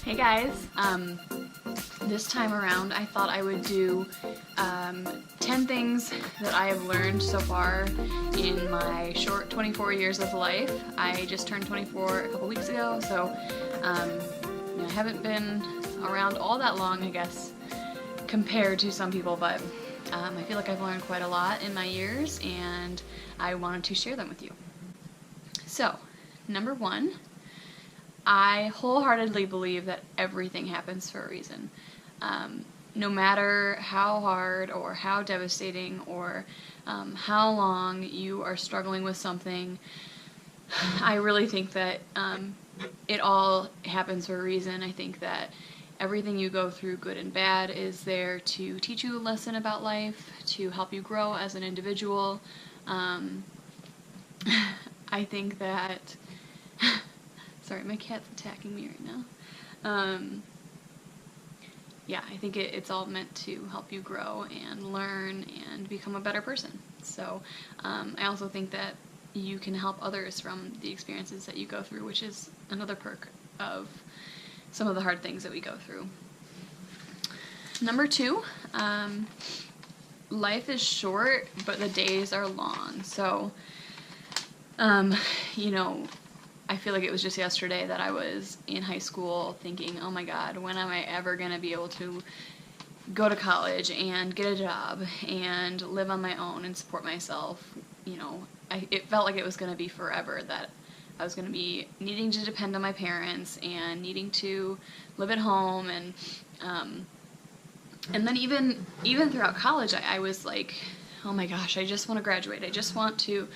Hey guys, this time around I thought I would do 10 things that I have learned so far in my short 24 years of life. I just turned 24 a couple weeks ago, so I haven't been around all that long, I guess, compared to some people, but I feel like I've learned quite a lot in my years, and I wanted to share them with you. So, number one, I wholeheartedly believe that everything happens for a reason. No matter how hard or how devastating or how long you are struggling with something, I really think that it all happens for a reason. I think that everything you go through, good and bad, is there to teach you a lesson about life, to help you grow as an individual. I think that sorry, my cat's attacking me right now. Yeah, I think it's all meant to help you grow and learn and become a better person. So I also think that you can help others from the experiences that you go through, which is another perk of some of the hard things that we go through. Number two, life is short, but the days are long. So, I feel like it was just yesterday that I was in high school thinking, oh my god, when am I ever going to be able to go to college and get a job and live on my own and support myself? It felt like it was going to be forever, that I was going to be needing to depend on my parents and needing to live at home, and then even throughout college, I was like, oh my gosh, I just want to graduate. I just want to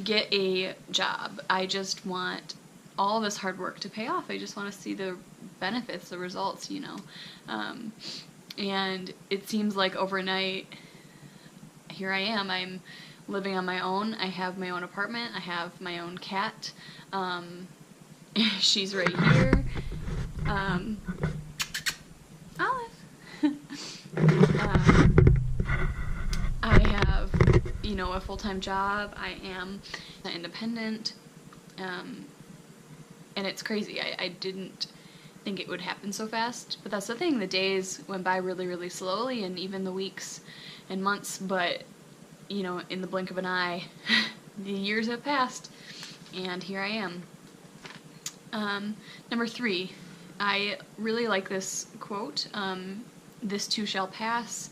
get a job. I just want all this hard work to pay off. I just want to see the benefits, the results, and it seems like overnight, here I am. I'm living on my own. I have my own apartment. I have my own cat. She's right here. Olive. I have, a full-time job. I am independent. And it's crazy. I didn't think it would happen so fast, but that's the thing. The days went by really, really slowly, and even the weeks and months, but, in the blink of an eye, the years have passed, and here I am. Number three, I really like this quote, "This too shall pass."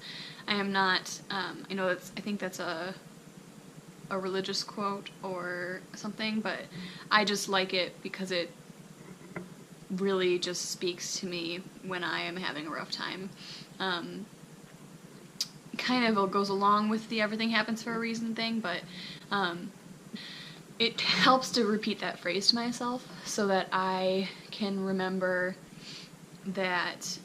I am not, I think that's a religious quote or something, but I just like it because it really just speaks to me when I am having a rough time. Kind of goes along with the everything happens for a reason thing, but it helps to repeat that phrase to myself so that I can remember that,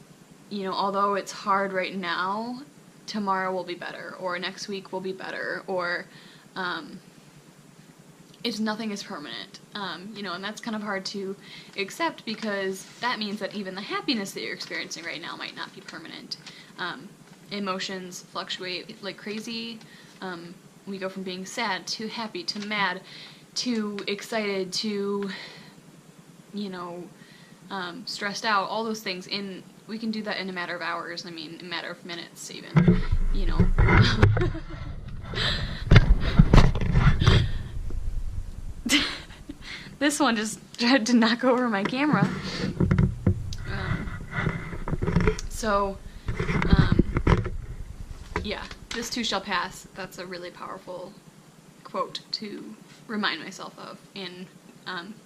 although it's hard right now, tomorrow will be better, or next week will be better, or if nothing is permanent, and that's kind of hard to accept because that means that even the happiness that you're experiencing right now might not be permanent. Emotions fluctuate like crazy. We go from being sad to happy to mad to excited to, stressed out, all those things. We can do that in a matter of hours, a matter of minutes even, This one just tried to knock over my camera. Yeah, this too shall pass. That's a really powerful quote to remind myself of in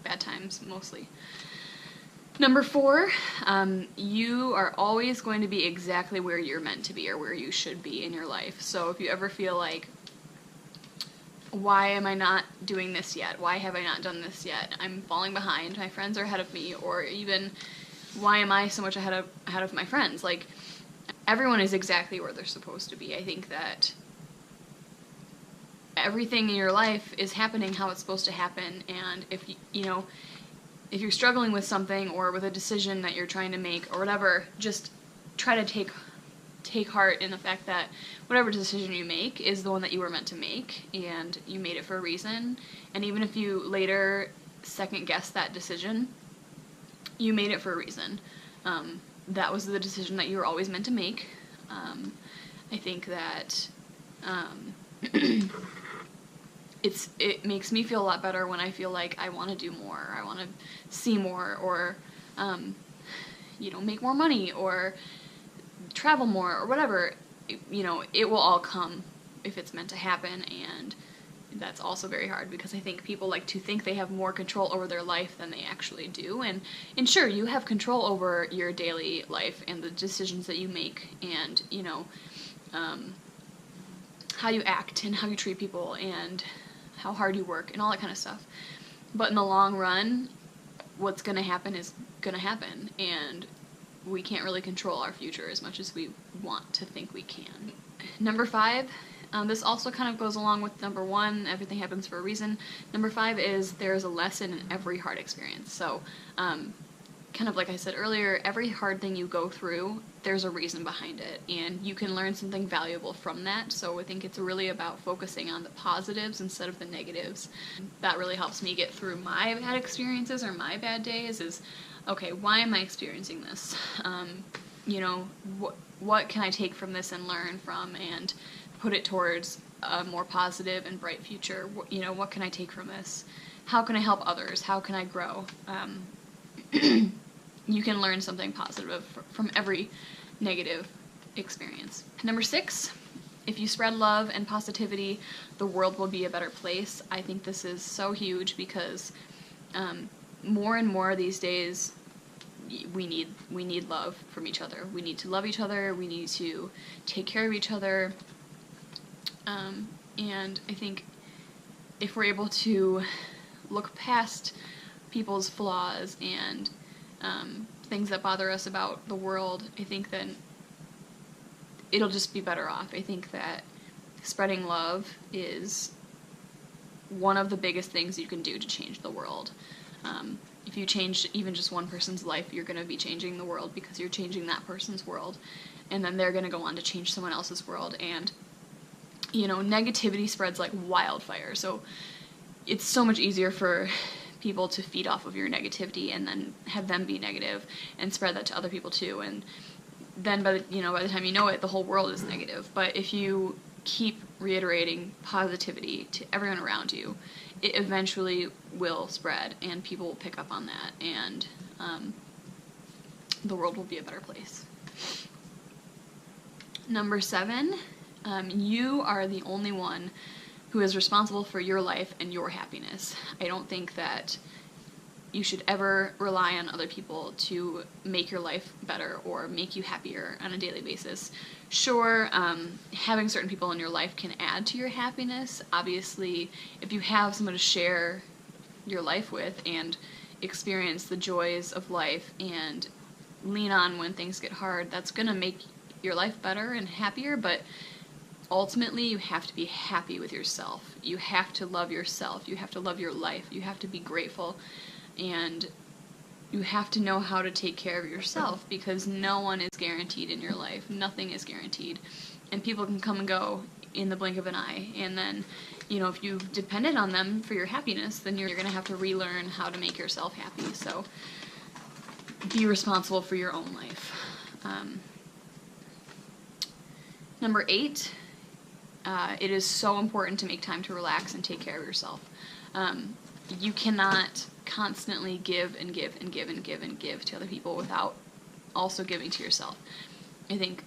bad times, mostly. Number four, you are always going to be exactly where you're meant to be or where you should be in your life. So if you ever feel like, why am I not doing this yet? Why have I not done this yet? I'm falling behind. My friends are ahead of me. Or even, why am I so much ahead of my friends? Like, everyone is exactly where they're supposed to be. I think that everything in your life is happening how it's supposed to happen, and if you're struggling with something or with a decision that you're trying to make or whatever, just try to take heart in the fact that whatever decision you make is the one that you were meant to make, and you made it for a reason. And even if you later second guess that decision, you made it for a reason. that was the decision that you were always meant to make. I think that it makes me feel a lot better when I feel like I want to do more, I want to see more, or make more money, or travel more, or whatever. It will all come if it's meant to happen, and that's also very hard because I think people like to think they have more control over their life than they actually do. And sure, you have control over your daily life and the decisions that you make, and how you act and how you treat people and how hard you work and all that kind of stuff. But in the long run, what's going to happen is going to happen, and we can't really control our future as much as we want to think we can. Number 5, this also kind of goes along with number 1, everything happens for a reason. Number 5 is there's a lesson in every hard experience. So, kind of like I said earlier, every hard thing you go through, there's a reason behind it, and you can learn something valuable from that. So I think it's really about focusing on the positives instead of the negatives. That really helps me get through my bad experiences or my bad days is, okay, why am I experiencing this? What can I take from this and learn from and put it towards a more positive and bright future? What can I take from this? How can I help others? How can I grow? You can learn something positive from every negative experience. Number 6, if you spread love and positivity, the world will be a better place. I think this is so huge because more and more these days we need love from each other. We need to love each other. We need to take care of each other. And I think if we're able to look past people's flaws and things that bother us about the world, I think then it'll just be better off. I think that spreading love is one of the biggest things you can do to change the world. If you change even just one person's life, you're going to be changing the world because you're changing that person's world, and then they're going to go on to change someone else's world. And negativity spreads like wildfire, so it's so much easier for people to feed off of your negativity and then have them be negative and spread that to other people too, and then by the time you know it, the whole world is negative. But if you keep reiterating positivity to everyone around you, it eventually will spread and people will pick up on that, and the world will be a better place. Number 7, you are the only one who is responsible for your life and your happiness. I don't think that you should ever rely on other people to make your life better or make you happier on a daily basis. Sure, having certain people in your life can add to your happiness. Obviously, if you have someone to share your life with and experience the joys of life and lean on when things get hard, that's going to make your life better and happier, but ultimately, you have to be happy with yourself. You have to love yourself. You have to love your life. You have to be grateful. And you have to know how to take care of yourself because no one is guaranteed in your life. Nothing is guaranteed. And people can come and go in the blink of an eye. And then, if you've depended on them for your happiness, then you're going to have to relearn how to make yourself happy. So be responsible for your own life. Number 8, it is so important to make time to relax and take care of yourself. You cannot constantly give and give and give and give and give to other people without also giving to yourself. I think,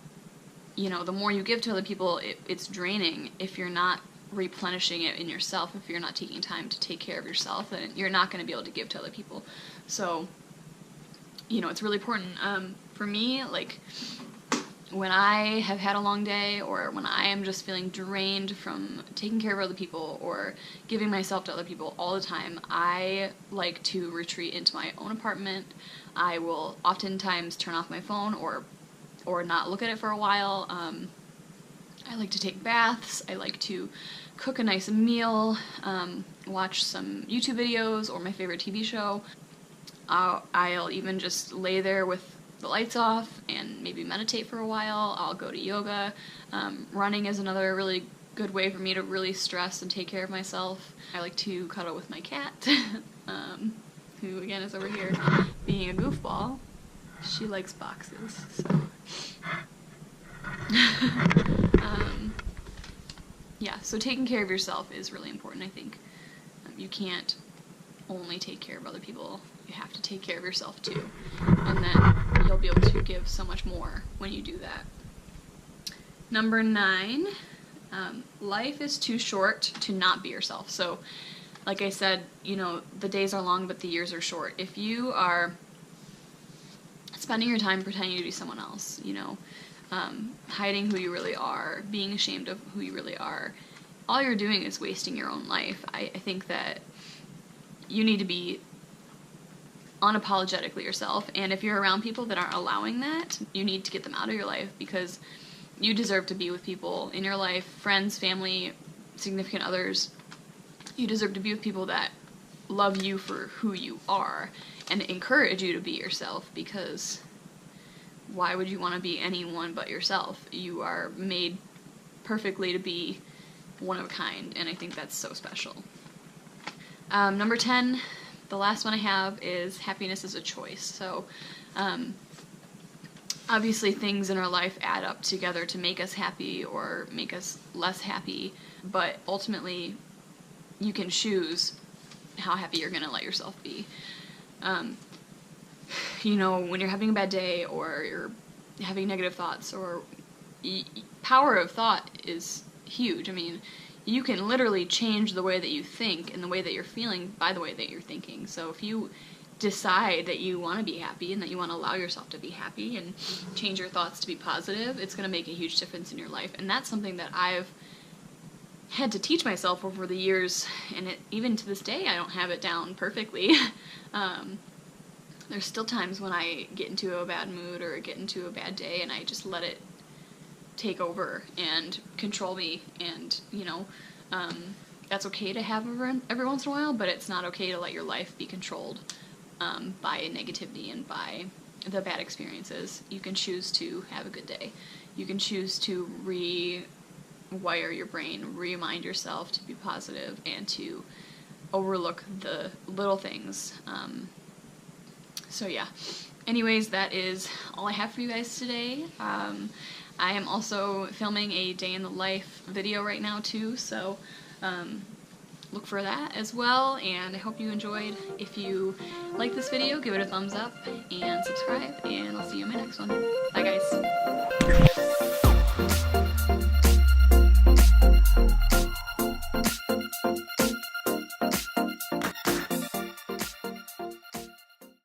the more you give to other people, it's draining. If you're not replenishing it in yourself, if you're not taking time to take care of yourself, then you're not going to be able to give to other people. So, it's really important. For me, when I have had a long day or when I am just feeling drained from taking care of other people or giving myself to other people all the time, I like to retreat into my own apartment. I will oftentimes turn off my phone or not look at it for a while. I like to take baths. I like to cook a nice meal, watch some YouTube videos or my favorite TV show. I'll even just lay there with the lights off and maybe meditate for a while. I'll go to yoga. Running is another really good way for me to really stress and take care of myself. I like to cuddle with my cat, who again is over here being a goofball. She likes boxes, so. Yeah, so taking care of yourself is really important, I think. You can't only take care of other people, you have to take care of yourself too. And then you'll be able to give so much more when you do that. Number 9, life is too short to not be yourself. So, like I said, you know, the days are long, but the years are short. If you are spending your time pretending to be someone else, you know, hiding who you really are, being ashamed of who you really are, all you're doing is wasting your own life. I think that you need to be unapologetically yourself, and if you're around people that aren't allowing that, you need to get them out of your life, because you deserve to be with people in your life, friends, family, significant others. You deserve to be with people that love you for who you are and encourage you to be yourself, because why would you want to be anyone but yourself? You are made perfectly to be one of a kind, and I think that's so special. Number 10, the last one I have, is happiness is a choice. So, obviously things in our life add up together to make us happy or make us less happy, but ultimately you can choose how happy you're going to let yourself be. You know, when you're having a bad day, or you're having negative thoughts, or power of thought is huge. I mean, you can literally change the way that you think and the way that you're feeling by the way that you're thinking. So if you decide that you want to be happy and that you want to allow yourself to be happy and change your thoughts to be positive, it's going to make a huge difference in your life. And that's something that I've had to teach myself over the years, and even to this day I don't have it down perfectly. There's still times when I get into a bad mood or get into a bad day and I just let it take over and control me, and you know, that's okay to have every once in a while, but it's not okay to let your life be controlled by negativity and by the bad experiences. You can choose to have a good day. You can choose to rewire your brain, remind yourself to be positive and to overlook the little things. So yeah, anyways, that is all I have for you guys today. I am also filming a day in the life video right now too, so look for that as well, and I hope you enjoyed. If you like this video, give it a thumbs up and subscribe, and I'll see you in my next one. Bye guys.